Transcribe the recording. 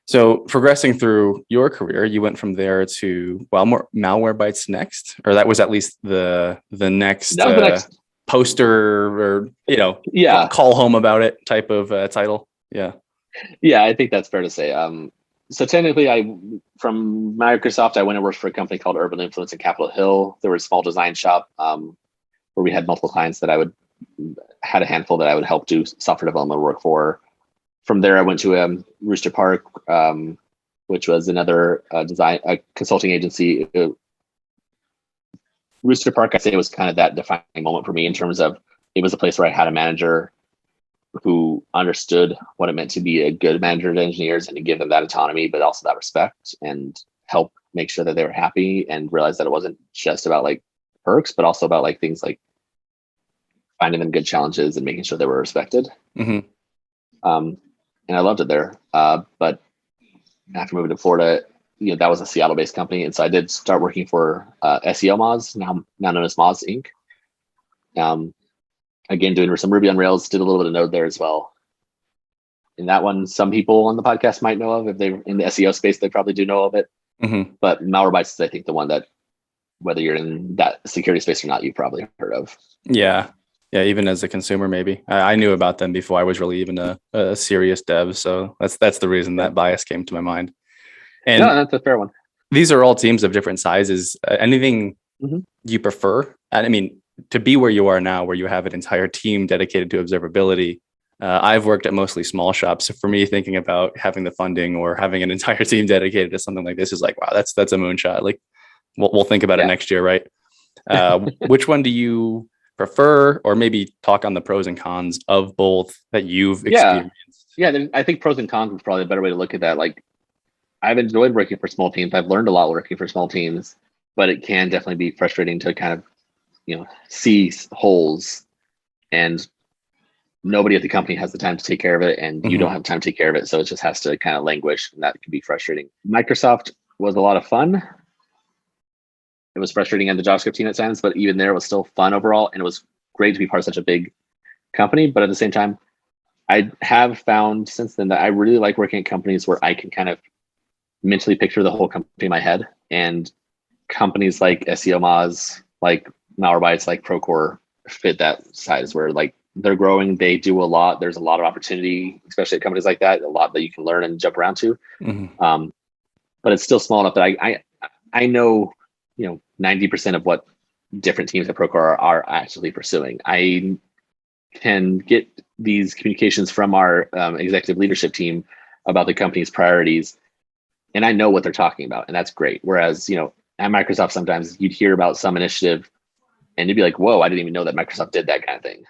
So progressing through your career, you went from there to well, more Malwarebytes next, or that was at least the next That was the next. poster or Yeah, call home about it type of title. Yeah. yeah, I think that's fair to say. So technically, I from Microsoft, I went and worked for a company called Urban Influence in Capitol Hill. There was a small design shop where we had multiple clients that I would had a handful that I would help do software development work for. From there, I went to Rooster Park, which was another design consulting agency. Rooster Park, I say, it was kind of that defining moment for me in terms of it was a place where I had a manager who understood what it meant to be a good manager of engineers and to give them that autonomy, but also that respect and help make sure that they were happy and realize that it wasn't just about like perks, but also about like things like finding them good challenges and making sure they were respected. Hmm. Um, and I loved it there. But after moving to Florida, that was a Seattle-based company, and so I did start working for SEO Moz, now known as Moz Inc. Um, Again, doing some Ruby on Rails, did a little bit of Node there as well. And that one, some people on the podcast might know of. If they're in the SEO space, they probably do know of it. Hmm. But Malwarebytes is, I think, the one that, whether you're in that security space or not, you've probably heard of. Yeah. Yeah. Even as a consumer, maybe I knew about them before I was really even a serious dev. So that's the reason Yeah. that bias came to my mind. No, And that's a fair one. these are all teams of different sizes. Anything Mm-hmm. you prefer? And I mean, to be where you are now, where you have an entire team dedicated to observability. I've worked at mostly small shops. So for me, thinking about having the funding or having an entire team dedicated to something like this is like, wow, that's a moonshot. Like we'll think about it Yeah. next year, right? Which one do you prefer, or maybe talk on the pros and cons of both that you've Yeah. experienced? Yeah. Then I think pros and cons is probably a better way to look at that. Like, I've enjoyed working for small teams. I've learned a lot working for small teams, but it can definitely be frustrating to kind of, see holes, and nobody at the company has the time to take care of it, and you don't Mm-hmm. have time to take care of it. So it just has to kind of languish, and that can be frustrating. Microsoft was a lot of fun. It was frustrating in the JavaScript team at times, but even there, it was still fun overall, and it was great to be part of such a big company. But at the same time, I have found since then that I really like working at companies where I can kind of mentally picture the whole company in my head. And companies like SEO Moz, like Malwarebytes, like Procore fit that size where like they're growing, they do a lot. There's a lot of opportunity, especially at companies like that, a lot that you can learn and jump around to. Mm-hmm. Um, but it's still small enough that I know 90% of what different teams at Procore are actually pursuing. I can get these communications from our executive leadership team about the company's priorities, and I know what they're talking about, and that's great. Whereas, at Microsoft, sometimes you'd hear about some initiative and you'd be like, whoa, I didn't even know that Microsoft did that kind of thing.